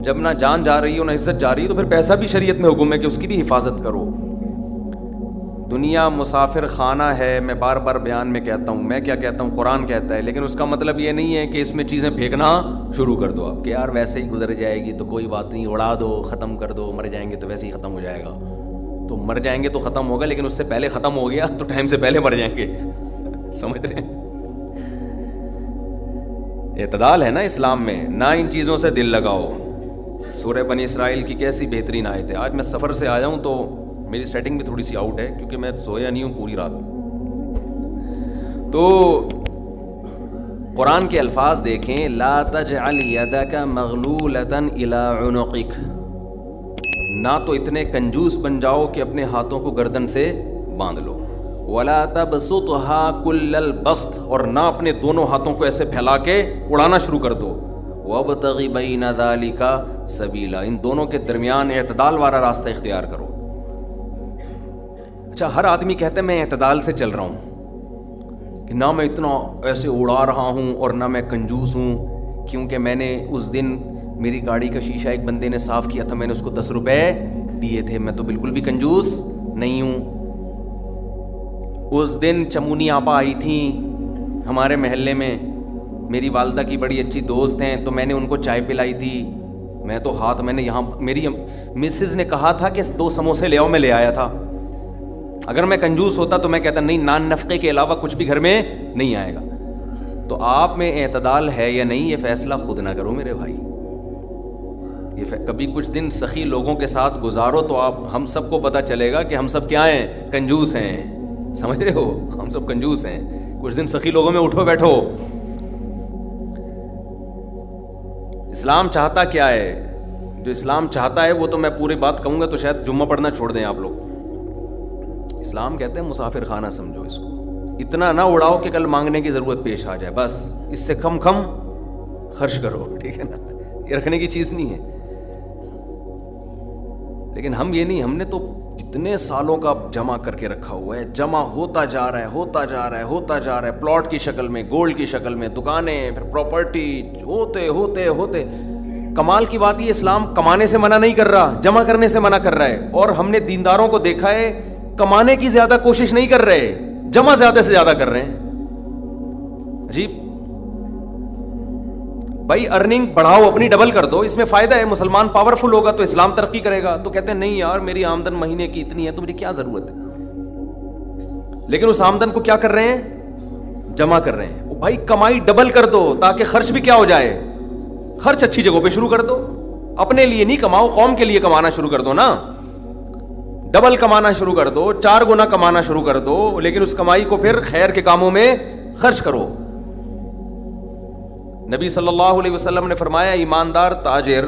جب نہ جان جا رہی ہو نہ عزت جا رہی ہے تو پھر پیسہ بھی شریعت میں حکم ہے کہ اس کی بھی حفاظت کرو. دنیا مسافر خانہ ہے. میں بار بار بیان میں کہتا ہوں, میں کیا کہتا ہوں, قرآن کہتا ہے, لیکن اس کا مطلب یہ نہیں ہے کہ اس میں چیزیں پھینکنا شروع کر دو آپ کہ یار ویسے ہی گزر جائے گی تو کوئی بات نہیں, اڑا دو, ختم کر دو, مر جائیں گے تو ویسے ہی ختم ہو جائے گا. تو مر جائیں گے تو ختم ہوگا, لیکن اس سے پہلے ختم ہو گیا تو ٹائم سے پہلے مر جائیں گے. سمجھ رہے ہیں؟ اعتدال ہے نا اسلام میں. نہ ان چیزوں سے دل لگاؤ. سورہ بنی اسرائیل کی کیسی بہترین آیت ہے. آج میں سفر سے آیا ہوں تو میری سیٹنگ بھی تھوڑی سی آؤٹ ہے کیونکہ میں سویا نہیں ہوں پوری رات. تو قرآن کے الفاظ دیکھیں, لا تجعل یدک مغلولۃ الی عنقک. نہ تو اتنے کنجوس بن جاؤ کہ اپنے ہاتھوں کو گردن سے باندھ لو, ولا تبسطها کل البسط, اور نہ اپنے دونوں ہاتھوں کو ایسے پھیلا کے اڑانا شروع کر دو. وابتغ بین ذلک سبیلا, ان دونوں کے درمیان اعتدال والا راستہ اختیار کرو. اچھا, ہر آدمی کہتا ہے میں اعتدال سے چل رہا ہوں کہ نہ میں اتنا ایسے اڑا رہا ہوں اور نہ میں کنجوس ہوں, کیونکہ میں نے اس دن میری گاڑی کا شیشہ ایک بندے نے صاف کیا تھا, میں نے اس کو 10 روپے دیے تھے, میں تو بالکل بھی کنجوس نہیں ہوں. اس دن چمونی آپا آئی تھیں ہمارے محلے میں, میری والدہ کی بڑی اچھی دوست ہیں, تو میں نے ان کو چائے پلائی تھی. میں تو ہاتھ, میں نے یہاں میری مسز نے کہا تھا کہ 2 سموسے لے آؤ, میں لے آیا تھا. اگر میں کنجوس ہوتا تو میں کہتا نہیں, نان نفقے کے علاوہ کچھ بھی گھر میں نہیں آئے گا. تو آپ میں اعتدال ہے یا نہیں, یہ فیصلہ خود نہ کرو میرے بھائی. یہ کبھی کچھ دن سخی لوگوں کے ساتھ گزارو تو آپ, ہم سب کو پتہ چلے گا کہ ہم سب کیا ہیں, کنجوس ہیں. سمجھ رہے ہو, ہم سب کنجوس ہیں. کچھ دن سخی لوگوں میں اٹھو بیٹھو. اسلام چاہتا کیا ہے؟ جو اسلام چاہتا ہے وہ تو میں پوری بات کہوں گا تو شاید جمعہ پڑھنا چھوڑ دیں آپ لوگ. اسلام کہتے ہیں مسافر خانہ سمجھو اس کو, اتنا نہ اڑاؤ کہ کل مانگنے کی ضرورت پیش آ جائے, بس اس سے کم خرچ کرو, ٹھیک ہے نا. یہ رکھنے کی چیز نہیں ہے. لیکن ہم یہ نہیں, ہم نے تو کتنے سالوں کا جمع کر کے رکھا ہوا ہے, جمع ہوتا جا رہا ہے, ہوتا جا رہا ہے, ہوتا جا رہا ہے, پلاٹ کی شکل میں, گولڈ کی شکل میں, دکانیں, پھر پراپرٹی, ہوتے ہوتے ہوتے. کمال کی بات یہ, اسلام کمانے سے منع نہیں کر رہا, جمع کرنے سے منع کر رہا ہے. اور ہم نے دینداروں کو دیکھا ہے کمانے کی زیادہ کوشش نہیں کر رہے, جمع زیادہ سے زیادہ کر رہے ہیں. عجیب بھائی, ارننگ بڑھاؤ, اپنی ڈبل کر دو, اس میں فائدہ ہے. مسلمان پاورفل ہوگا تو اسلام ترقی کرے گا. تو کہتے ہیں نہیں یار میری آمدن مہینے کی اتنی ہے تو مجھے کیا ضرورت ہے. لیکن اس آمدن کو کیا کر رہے ہیں, جمع کر رہے ہیں. بھائی کمائی ڈبل کر دو تاکہ خرچ بھی کیا ہو جائے, خرچ اچھی جگہوں پہ شروع کر دو. اپنے لیے نہیں کماؤ, قوم کے لیے کمانا شروع کر دو نا. ڈبل کمانا شروع کر دو, 4 گنا کمانا شروع کر دو, لیکن اس کمائی کو پھر خیر کے کاموں میں خرچ کرو. نبی صلی اللہ علیہ وسلم نے فرمایا ایماندار تاجر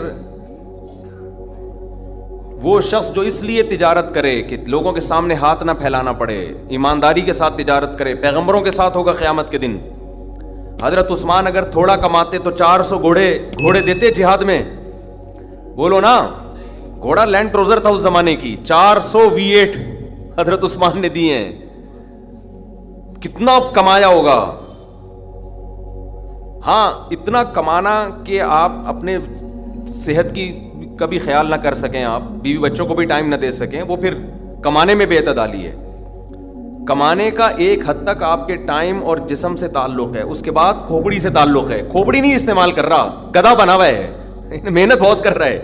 وہ شخص جو اس لیے تجارت کرے کہ لوگوں کے سامنے ہاتھ نہ پھیلانا پڑے, ایمانداری کے ساتھ تجارت کرے. پیغمبروں کے ساتھ ہوگا قیامت کے دن. حضرت عثمان اگر تھوڑا کماتے تو 400 گھوڑے دیتے جہاد میں. بولو نا, گھوڑا لینڈ کروزر تھا اس زمانے کی, 400 V8 حضرت عثمان نے دیے ہیں. کتنا کمایا ہوگا. ہاں اتنا کمانا کہ آپ اپنے صحت کی کبھی خیال نہ کر سکیں, آپ بیوی بچوں کو بھی ٹائم نہ دے سکیں, وہ پھر کمانے میں بے اعتدالی ہے. کمانے کا ایک حد تک آپ کے ٹائم اور جسم سے تعلق ہے, اس کے بعد کھوپڑی سے تعلق ہے. کھوپڑی نہیں استعمال کر رہا, گدھا بنا ہوا ہے, محنت بہت کر رہا ہے.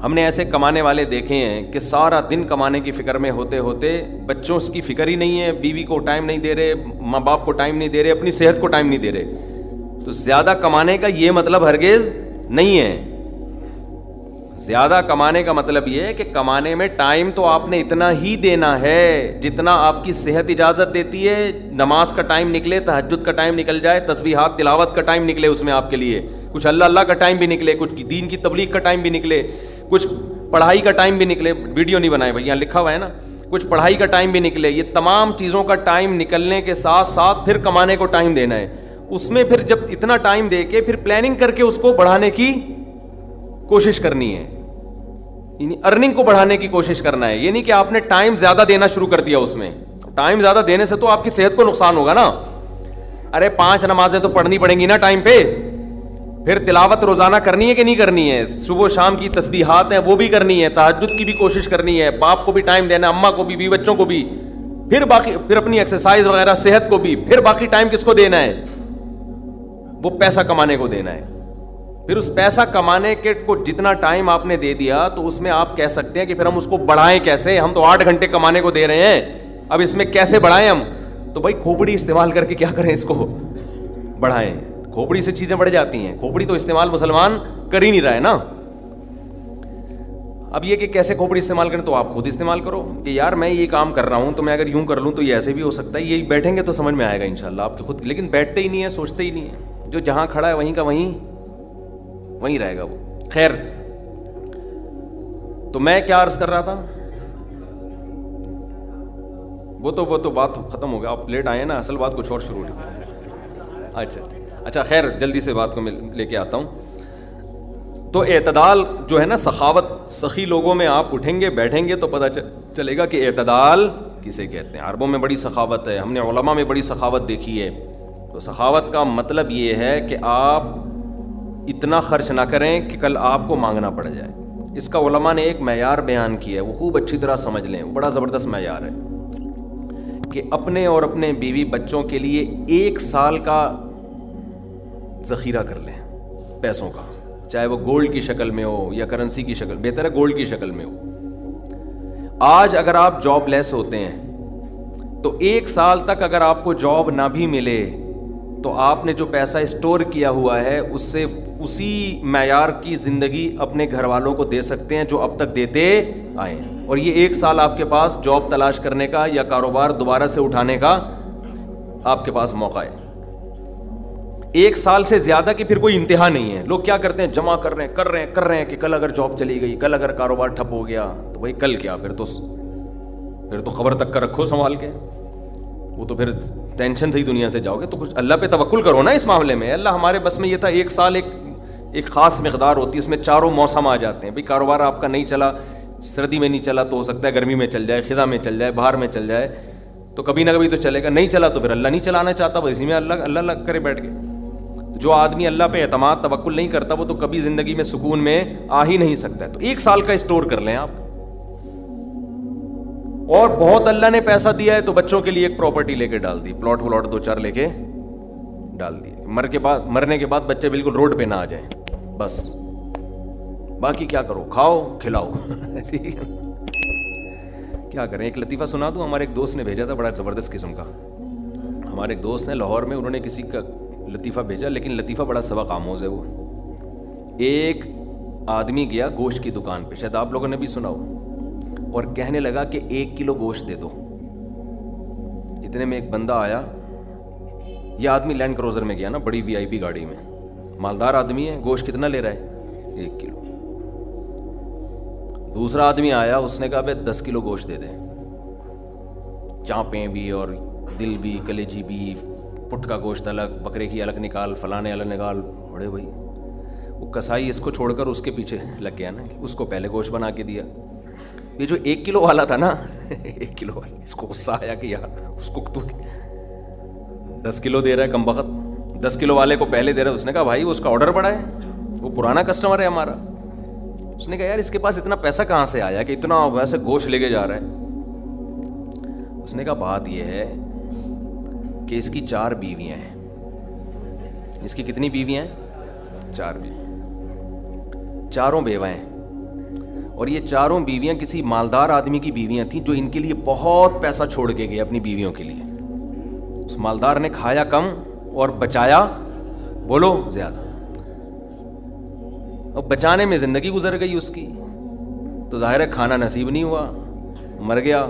ہم نے ایسے کمانے والے دیکھے ہیں کہ سارا دن کمانے کی فکر میں ہوتے ہوتے بچوں کی فکر ہی نہیں ہے, بیوی کو ٹائم نہیں دے رہے, ماں باپ کو ٹائم نہیں دے رہے, اپنی صحت کو ٹائم نہیں دے رہے. تو زیادہ کمانے کا یہ مطلب ہرگز نہیں ہے. زیادہ کمانے کا مطلب یہ ہے کہ کمانے میں ٹائم تو آپ نے اتنا ہی دینا ہے جتنا آپ کی صحت اجازت دیتی ہے. نماز کا ٹائم نکلے, تہجد کا ٹائم نکل جائے, تسبیحات تلاوت کا ٹائم نکلے اس میں آپ کے لیے, کچھ اللہ کا ٹائم بھی نکلے, کچھ دین کی تبلیغ کا ٹائم بھی نکلے, کچھ پڑھائی کا ٹائم بھی نکلے. ویڈیو نہیں بنائے بھائی, یہاں لکھا ہوا ہے نا, کچھ پڑھائی کا ٹائم بھی نکلے. یہ تمام چیزوں کا ٹائم نکلنے کے ساتھ ساتھ پھر کمانے کو ٹائم دینا ہے. اس میں پھر جب اتنا ٹائم دے کے پھر پلاننگ کر کے اس کو بڑھانے کی کوشش کرنی ہے, یعنی ارننگ کو بڑھانے کی کوشش کرنا ہے. یہ نہیں کہ آپ نے ٹائم زیادہ دینا شروع کر دیا. اس میں ٹائم زیادہ دینے سے تو آپ کی صحت کو نقصان ہوگا نا. ارے 5 نمازیں تو پڑھنی پڑیں گی نا ٹائم پہ. پھر تلاوت روزانہ کرنی ہے کہ نہیں کرنی ہے, صبح شام کی تسبیحات ہیں وہ بھی کرنی ہے, تہجد کی بھی کوشش کرنی ہے, باپ کو بھی ٹائم دینا ہے, اماں کو بھی, بیوی بچوں کو بھی, پھر باقی پھر اپنی ایکسرسائز وغیرہ صحت کو بھی, پھر باقی ٹائم کس کو دینا ہے, وہ پیسہ کمانے کو دینا ہے. پھر اس پیسہ کمانے کے کو جتنا ٹائم آپ نے دے دیا تو اس میں آپ کہہ سکتے ہیں کہ پھر ہم اس کو بڑھائیں کیسے, ہم تو 8 گھنٹے کمانے کو دے رہے ہیں, اب اس میں کیسے بڑھائیں ہم. تو بھائی کھوپڑی استعمال کر کے کیا کریں, اس کو بڑھائیں. کھوپڑی سے چیزیں بڑھ جاتی ہیں, کھوپڑی تو استعمال مسلمان کر ہی نہیں رہا ہے نا. اب یہ کہ کیسے کھوپڑی استعمال کریں, تو آپ خود استعمال کرو کہ یار میں یہ کام کر رہا ہوں تو میں اگر یوں کر لوں تو یہ ایسے بھی ہو سکتا ہے, یہ بیٹھیں گے تو سمجھ میں آئے گا انشاءاللہ آپ کے خود. لیکن بیٹھتے ہی نہیں ہیں, سوچتے ہی نہیں ہیں, جو جہاں کھڑا ہے وہیں کا وہیں رہے گا وہ. خیر, تو میں کیا عرض کر رہا تھا, وہ تو بات ختم ہو گیا, آپ لیٹ آئے ہیں نا, اصل بات کچھ اور شروع ہوئی. اچھا خیر, جلدی سے بات کو میں لے کے آتا ہوں. تو اعتدال جو ہے نا, سخاوت, سخی لوگوں میں آپ اٹھیں گے بیٹھیں گے تو پتہ چلے گا کہ اعتدال کسے کہتے ہیں. عربوں میں بڑی سخاوت ہے, ہم نے علماء میں بڑی سخاوت دیکھی ہے. تو سخاوت کا مطلب یہ ہے کہ آپ اتنا خرچ نہ کریں کہ کل آپ کو مانگنا پڑ جائے. اس کا علماء نے ایک معیار بیان کیا ہے, وہ خوب اچھی طرح سمجھ لیں, بڑا زبردست معیار ہے کہ اپنے اور اپنے بیوی بچوں کے لیے 1 سال کا ذخیرہ کر لیں پیسوں کا, چاہے وہ گولڈ کی شکل میں ہو یا کرنسی کی شکل, بہتر ہے گولڈ کی شکل میں ہو. آج اگر آپ جاب لیس ہوتے ہیں تو 1 سال تک اگر آپ کو جاب نہ بھی ملے تو آپ نے جو پیسہ اسٹور کیا ہوا ہے اس سے اسی معیار کی زندگی اپنے گھر والوں کو دے سکتے ہیں جو اب تک دیتے آئے ہیں. اور یہ 1 سال آپ کے پاس جاب تلاش کرنے کا یا کاروبار دوبارہ سے اٹھانے کا آپ کے پاس موقع ہے. 1 سال سے زیادہ کی پھر کوئی انتہا نہیں ہے. لوگ کیا کرتے ہیں, جمع کر رہے ہیں کہ کل اگر جاب چلی گئی, کل اگر کاروبار ٹھپ ہو گیا تو بھائی کل کیا, پھر تو خبر تک کا رکھو سنبھال کے, وہ تو پھر ٹینشن سے ہی دنیا سے جاؤ گے. تو کچھ اللہ پہ توکل کرو نا اس معاملے میں. اللہ ہمارے بس میں یہ تھا, 1 سال ایک خاص مقدار ہوتی ہے, اس میں 4 موسم آ جاتے ہیں. بھائی کاروبار آپ کا نہیں چلا, سردی میں نہیں چلا تو ہو سکتا ہے گرمی میں چل جائے, خزاں میں چل جائے, باہر میں چل جائے, تو کبھی نہ کبھی تو چلے گا. نہیں چلا تو پھر اللہ نہیں چلانا چاہتا, بس اسی میں اللہ کرے بیٹھ کے. جو آدمی اللہ پہ اعتماد توکل نہیں کرتا وہ تو کبھی زندگی میں سکون میں آ ہی نہیں سکتا ہے. تو 1 سال کا اسٹور کر لیں آپ. اور بہت اللہ نے پیسہ دیا ہے تو بچوں کے لیے ایک پراپرٹی لے کے ڈال دی, پلاٹ 2-4 لے کے ڈال دیے. مرنے کے بعد بچے بالکل روڈ پہ نہ آ جائیں, بس باقی کیا کرو, کھاؤ کھلاؤ. کیا کریں. ایک لطیفہ سنا دوں, ہمارے ایک دوست نے بھیجا تھا, بڑا زبردست قسم کا. ہمارے ایک دوست ہیں لاہور میں, انہوں نے کسی کا لطیفہ بھیجا, لیکن لطیفہ بڑا سبق آموز ہے. وہ ایک آدمی گیا گوشت کی دکان پہ, شاید آپ لوگوں نے بھی سنا ہو, اور کہنے لگا کہ 1 کلو گوشت دے دو. اتنے میں ایک بندہ آیا, یہ آدمی لینڈ کروزر میں گیا نا, بڑی VIP گاڑی میں, مالدار آدمی ہے. گوشت کتنا لے رہا ہے, 1 کلو. دوسرا آدمی آیا, اس نے کہا بھائی 10 کلو گوشت دے دے, چانپیں بھی اور دل بھی, کلیجی بھی, پٹ کا گوشت الگ, بکرے کی الگ نکال, فلانے الگ نکال. بڑے بھائی وہ کسائی اس کو چھوڑ کر اس کے پیچھے لگ گیا نا, اس کو پہلے گوشت بنا کے دیا. یہ جو 1 کلو والا تھا نا, 1 کلو والا, اس کو غصہ آیا کہ یار اس کو تو 10 کلو دے رہا ہے کم بخت, 10 کلو والے کو پہلے دے رہا ہے. اس نے کہا بھائی اس کا آرڈر بڑا ہے, وہ پرانا کسٹمر ہے ہمارا. اس نے کہا یار اس کے پاس اتنا پیسہ کہاں سے آیا کہ اتنا ویسے گوشت لے کے جا رہا ہے. اس نے کہا بات یہ ہے کہ اس کی 4 بیویاں ہیں. اس کی کتنی بیویاں ہیں, 4 بیوی, 4 بیوہ ہیں. اور یہ 4 بیویاں کسی مالدار آدمی کی بیویاں تھیں جو ان کے لیے بہت پیسہ چھوڑ کے گئے اپنی بیویوں کے لیے. اس مالدار نے کھایا کم اور بچایا بولو زیادہ. اب بچانے میں زندگی گزر گئی اس کی, تو ظاہر ہے کھانا نصیب نہیں ہوا, مر گیا.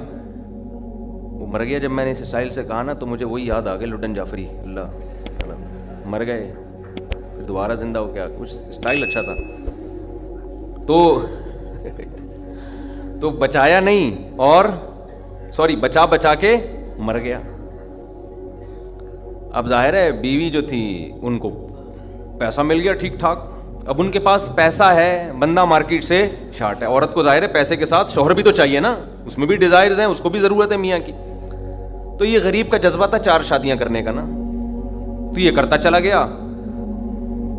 وہ مر گیا جب میں نے اس اسٹائل سے کہا نا, تو مجھے وہی یاد آ گیا لڈن جعفری, اللہ مر گئے پھر دوبارہ زندہ ہو گیا. کچھ اسٹائل اچھا تھا. تو بچایا نہیں, اور بچا کے مر گیا. اب ظاہر ہے بیوی جو تھی ان کو پیسہ مل گیا ٹھیک ٹھاک. اب ان کے پاس پیسہ ہے, بندہ مارکیٹ سے شارٹ ہے. عورت کو ظاہر ہے پیسے کے ساتھ شوہر بھی تو چاہیے نا, اس میں بھی ڈیزائرز ہیں, اس کو بھی ضرورت ہے میاں کی. تو یہ غریب کا جذبہ تھا 4 شادیاں کرنے کا نا, تو یہ کرتا چلا گیا.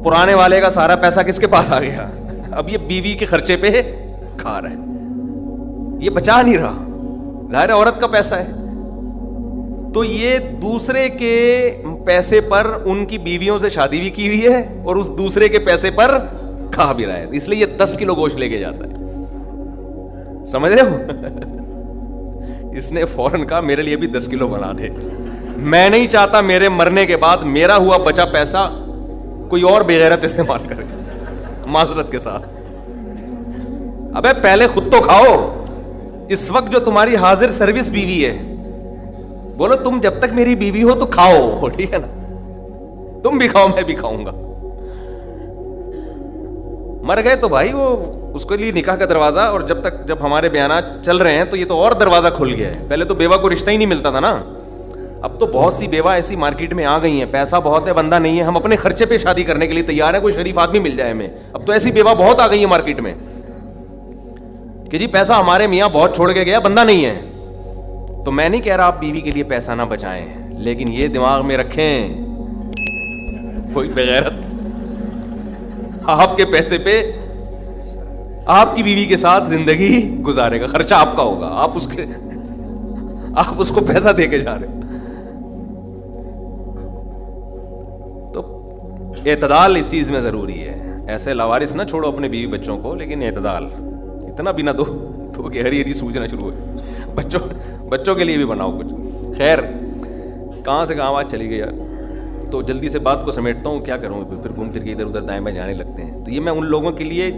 پرانے والے کا سارا پیسہ کس کے پاس آ گیا؟ اب یہ بیوی کے خرچے پہ کھا رہا ہے، یہ بچا نہیں رہا، ظاہر ہے عورت کا پیسہ ہے، تو یہ دوسرے کے پیسے پر ان کی بیویوں سے شادی بھی کی ہوئی ہے اور اس دوسرے کے پیسے پر کھا بھی رہا ہے، اس لیے یہ 10 کلو گوشت لے کے جاتا ہے، سمجھ رہے ہو؟ اس نے فوراً کہا میرے لیے بھی 10 کلو بنا دے، میں نہیں چاہتا میرے مرنے کے بعد میرا ہوا بچا پیسہ کوئی اور بے غیرت استعمال کرے، معذرت کے ساتھ۔ ابے پہلے خود تو کھاؤ، اس وقت جو تمہاری حاضر سروس بیوی ہے، بولو تم جب تک میری بیوی ہو تو کھاؤ، ٹھیک ہے نا، تم بھی کھاؤ میں بھی کھاؤں گا۔ مر گئے تو بھائی وہ اس کے لیے نکاح کا دروازہ، اور جب ہمارے بیانات چل رہے ہیں تو یہ تو اور دروازہ کھل گیا ہے، پہلے تو بیوہ کو رشتہ ہی نہیں ملتا تھا نا، اب تو بہت سی بیوہ ایسی مارکیٹ میں آ گئی ہیں، پیسہ بہت ہے بندہ نہیں ہے، ہم اپنے خرچے پہ شادی کرنے کے لیے تیار ہیں، کوئی شریف آدمی مل جائے ہمیں، اب تو ایسی بیوہ بہت آ گئی ہیں مارکیٹ میں کہ جی پیسہ ہمارے میاں بہت چھوڑ کے گیا، بندہ نہیں ہے۔ تو میں نہیں کہہ رہا آپ بیوی کے لیے پیسہ نہ بچائیں، لیکن یہ دماغ میں رکھیں کوئی بغیرت آپ کے پیسے پہ آپ کی بیوی کے ساتھ زندگی گزارے گا، خرچہ آپ کا ہوگا، آپ اس کو پیسہ دے کے جا رہے ہیں۔ تو اعتدال اس چیز میں ضروری ہے، ایسے لاوارث نہ چھوڑو اپنے بیوی بچوں کو، لیکن اعتدال، اتنا بھی نہ دو کہ ہری ہری سوجنا شروع ہو، بچوں کے لیے بھی بناؤ کچھ۔ خیر کہاں سے کہاں آواز چلی گئی یار، تو جلدی سے بات کو سمیٹتا ہوں، کیا کروں پھر گھوم پھر کے ادھر ادھر دائیں بائیں جانے لگتے ہیں۔ تو یہ میں ان لوگوں کے لیے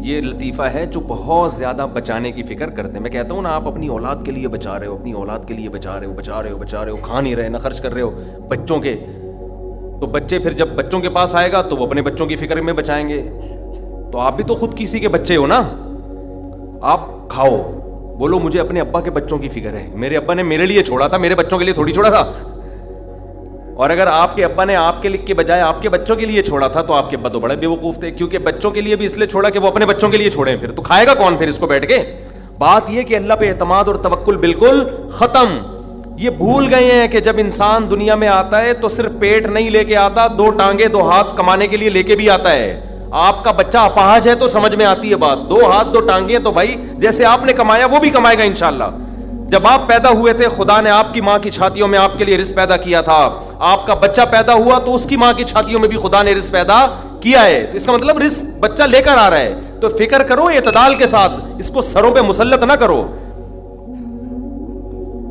یہ لطیفہ ہے جو بہت زیادہ بچانے کی فکر کرتے ہیں۔ میں کہتا ہوں نا، آپ اپنی اولاد کے لیے بچا رہے ہو، اپنی اولاد کے لیے بچا رہے ہو، کھا نہیں رہے، نہ خرچ کر رہے ہو بچوں کے، تو بچے پھر جب بچوں کے پاس آئے گا تو وہ اپنے بچوں کی فکر میں بچائیں گے، تو آپ بھی تو خود کسی کے بچے ہو نا، آپ کھاؤ، بولو مجھے اپنے ابا کے بچوں کی فکر ہے، میرے ابا نے میرے لیے چھوڑا تھا، میرے بچوں کے لیے تھوڑی چھوڑا تھا، اور اگر آپ کے ابا نے آپ کے لکھ کے بجائے آپ کے بچوں کے لیے چھوڑا تھا تو آپ کے ابا تو بڑے بیوقوف تھے، کیونکہ بچوں کے لیے بھی اس لیے چھوڑا کہ وہ اپنے بچوں کے لیے چھوڑیں، پھر تو کھائے گا کون پھر اس کو بیٹھ کے؟ بات یہ کہ اللہ پہ اعتماد اور توکل بالکل ختم۔ یہ بھول گئے ہیں کہ جب انسان دنیا میں آتا ہے تو صرف پیٹ نہیں لے کے آتا، 2 ٹانگیں 2 ہاتھ کمانے کے لیے لے کے بھی آتا ہے۔ آپ کا بچہ اپاہج ہے تو سمجھ میں آتی ہے بات، 2 ہاتھ 2 ٹانگیں، تو بھائی جیسے آپ نے کمایا وہ بھی کمائے گا انشاءاللہ۔ جب آپ پیدا ہوئے تھے خدا نے آپ کی ماں کی چھاتیوں میں آپ کے لیے رزق پیدا کیا تھا، آپ کا بچہ پیدا ہوا تو اس کی ماں کی چھاتیوں میں بھی خدا نے رزق پیدا کیا ہے، تو اس کا مطلب رزق بچہ لے کر آ رہا ہے، تو فکر کرو اعتدال کے ساتھ، اس کو سروں پہ مسلط نہ کرو،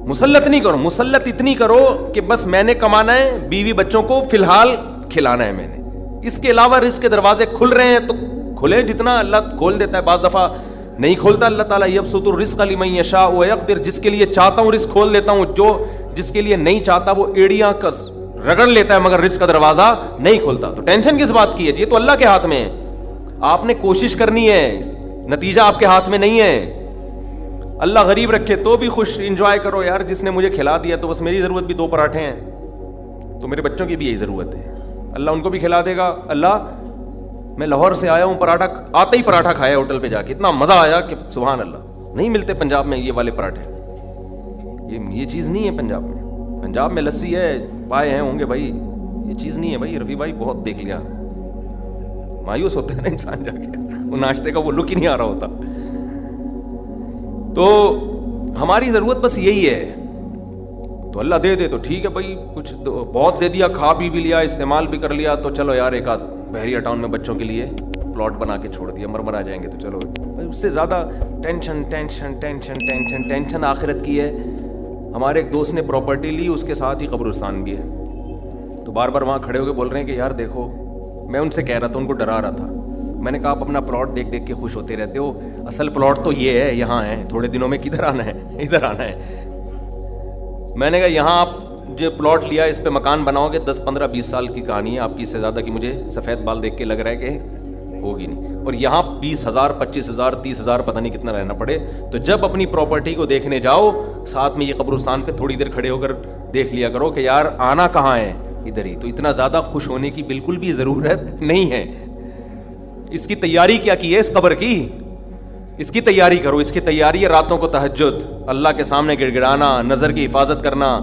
مسلط نہیں کرو، مسلط اتنی کرو کہ بس میں نے کمانا ہے، بیوی بچوں کو فی الحال کھلانا ہے میں نے، اس کے علاوہ رزق کے دروازے کھل رہے ہیں تو کھلے، جتنا اللہ کھول دیتا ہے، بعض دفعہ نہیں کھولتا اللہ تعالیٰ، یبسط الرزق لمن یشاء ویقدر، جس کے لیے چاہتا ہوں رزق کھول دیتا ہوں، جس کے لیے نہیں چاہتا وہ ایڑیاں کس رگڑ لیتا ہے مگر رزق کا دروازہ نہیں کھولتا۔ تو ٹینشن کس بات کی ہے؟ یہ تو اللہ کے ہاتھ میں ہے، آپ نے کوشش کرنی ہے، نتیجہ آپ کے ہاتھ میں نہیں ہے۔ اللہ غریب رکھے تو بھی خوش، انجوائے کرو یار، جس نے مجھے کھلا دیا تو بس میری ضرورت بھی 2 پراٹھے ہیں تو میرے بچوں کی بھی یہی ضرورت ہے، اللہ ان کو بھی کھلا دے گا۔ اللہ میں لاہور سے آیا ہوں، پراٹھا آتے ہی پراٹھا کھایا ہوٹل پہ جا کے، اتنا مزہ آیا کہ سبحان اللہ، نہیں ملتے پنجاب میں یہ والے پراٹھے، یہ چیز نہیں ہے پنجاب میں، پنجاب میں لسی ہے، پائے ہیں ہوں گے بھائی، یہ چیز نہیں ہے بھائی۔ رفیع بھائی بہت دیکھ لیا، مایوس ہوتا ہے نا انسان جا کے، وہ ناشتے کا وہ لک ہی نہیں آ رہا ہوتا۔ تو ہماری ضرورت بس یہی ہے، تو اللہ دے دے تو ٹھیک ہے بھائی، کچھ بہت دے دیا، کھا بھی لیا، استعمال بھی کر لیا، تو چلو یار ایک آدھ بحریہ ٹاؤن میں بچوں کے لیے پلاٹ بنا کے چھوڑ دیا، مرمر آ جائیں گے تو چلو، اس سے زیادہ tension tension tension tension tension آخرت کی ہے۔ ہمارے ایک دوست نے پراپرٹی لی، اس کے ساتھ ہی قبرستان بھی ہے، تو بار بار وہاں کھڑے ہو کے بول رہے ہیں کہ یار دیکھو، میں ان سے کہہ رہا تھا، ان کو ڈرا رہا تھا، میں نے کہا آپ اپنا پلاٹ دیکھ دیکھ کے خوش ہوتے رہتے ہو، اصل پلاٹ تو یہ ہے، یہاں ہے، تھوڑے دنوں میں کدھر آنا ہے، ادھر آنا ہے۔ میں نے کہا یہاں آپ جو پلاٹ لیا اس پہ مکان بناؤ گے 10 15 20 سال کی کہانی ہے آپ کی، اس سے زیادہ کی مجھے سفید بال دیکھ کے لگ رہا ہے کہ ہوگی نہیں، اور یہاں 20,000 25,000 30,000 پتہ نہیں کتنا رہنا پڑے۔ تو جب اپنی پراپرٹی کو دیکھنے جاؤ، ساتھ میں یہ قبرستان پہ تھوڑی دیر کھڑے ہو کر دیکھ لیا کرو کہ یار آنا کہاں ہے، ادھر ہی، تو اتنا زیادہ خوش ہونے کی بالکل بھی ضرورت نہیں ہے۔ اس کی تیاری کیا کی ہے اس قبر کی، اس کی تیاری کرو، اس کی تیاری ہے راتوں کو تہجد، اللہ کے سامنے گڑ گڑانا، نظر کی حفاظت کرنا،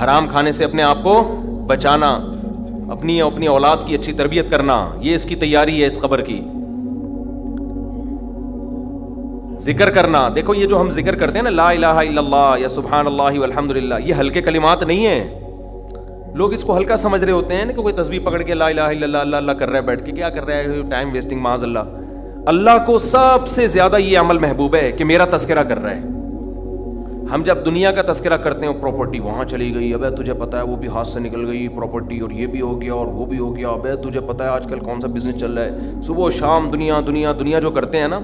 حرام کھانے سے اپنے آپ کو بچانا، اپنی اولاد کی اچھی تربیت کرنا، یہ اس کی تیاری ہے اس قبر کی. ذکر کرنا، دیکھو یہ جو ہم ذکر کرتے ہیں نا، لا الہ الا اللہ یا سبحان اللہ والحمد للہ، یہ ہلکے کلمات نہیں ہیں. لوگ اس کو ہلکا سمجھ رہے ہوتے ہیں کہ کوئی تسبیح پکڑ کے لا الہ الا اللہ اللہ اللہ کر رہا ہے بیٹھ کے، کیا کر رہا ہے، ٹائم ویسٹنگ معاذ اللہ. اللہ کو سب سے زیادہ یہ عمل محبوب ہے کہ میرا تذکرہ کر رہا ہے. ہم جب دنیا کا تذکرہ کرتے ہیں، پراپرٹی وہاں چلی گئی، ابے تجھے پتہ ہے وہ بھی ہاتھ سے نکل گئی پراپرٹی، اور یہ بھی ہو گیا اور وہ بھی ہو گیا، ابے تجھے پتہ ہے آج کل کون سا بزنس چل رہا ہے، صبح و شام دنیا دنیا دنیا جو کرتے ہیں نا،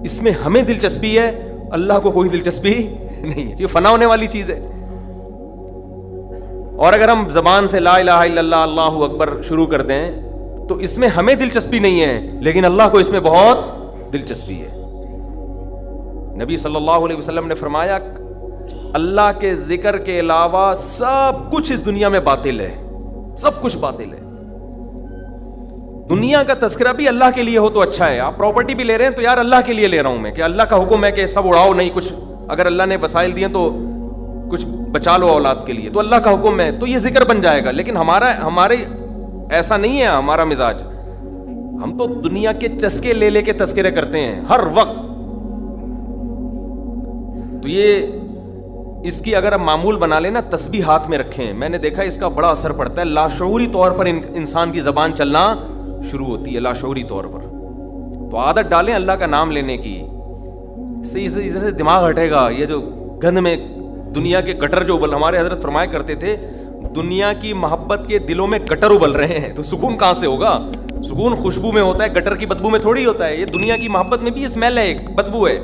اس میں ہمیں دلچسپی ہے، اللہ کو کوئی دلچسپی نہیں ہے، یہ فنا ہونے والی چیز ہے. اور اگر ہم زبان سے لا الہ الا اللہ اللہ اکبر شروع کر دیں تو اس میں ہمیں دلچسپی نہیں ہے، لیکن اللہ کو اس میں بہت دلچسپی ہے. نبی صلی اللہ علیہ وسلم نے فرمایا اللہ کے ذکر کے علاوہ سب کچھ اس دنیا میں باطل ہے، سب کچھ باطل ہے. دنیا کا تذکرہ بھی اللہ کے لیے ہو تو اچھا ہے. آپ پراپرٹی بھی لے رہے ہیں تو یار اللہ کے لیے لے رہا ہوں میں، کہ اللہ کا حکم ہے کہ سب اڑاؤ نہیں، کچھ اگر اللہ نے وسائل دیے تو کچھ بچا لو اولاد کے لیے، تو اللہ کا حکم ہے تو یہ ذکر بن جائے گا. لیکن ہمارے ایسا نہیں ہے ہمارا مزاج. ہم تو دنیا کے چسکے لے لے کے تذکرے کرتے ہیں ہر وقت. تو یہ اس کی اگر ہم معمول بنا لینا، تسبیح ہاتھ میں رکھیں، میں نے دیکھا اس کا بڑا اثر پڑتا ہے. لاشعوری طور پر انسان کی زبان چلنا شروع ہوتی ہے، لاشعوری طور پر. تو عادت ڈالیں اللہ کا نام لینے کی، اس سے دماغ ہٹے گا. یہ جو گند میں دنیا کے گٹر جو ہمارے حضرت فرمایا کرتے تھے، دنیا کی محبت کے دلوں میں گٹر ابل رہے ہیں تو سکون کہاں سے ہوگا؟ سکون خوشبو میں ہوتا ہے، گٹر کی بدبو میں تھوڑی ہوتا ہے. یہ دنیا کی محبت میں بھی اسمیل ہے، ایک بدبو ہے.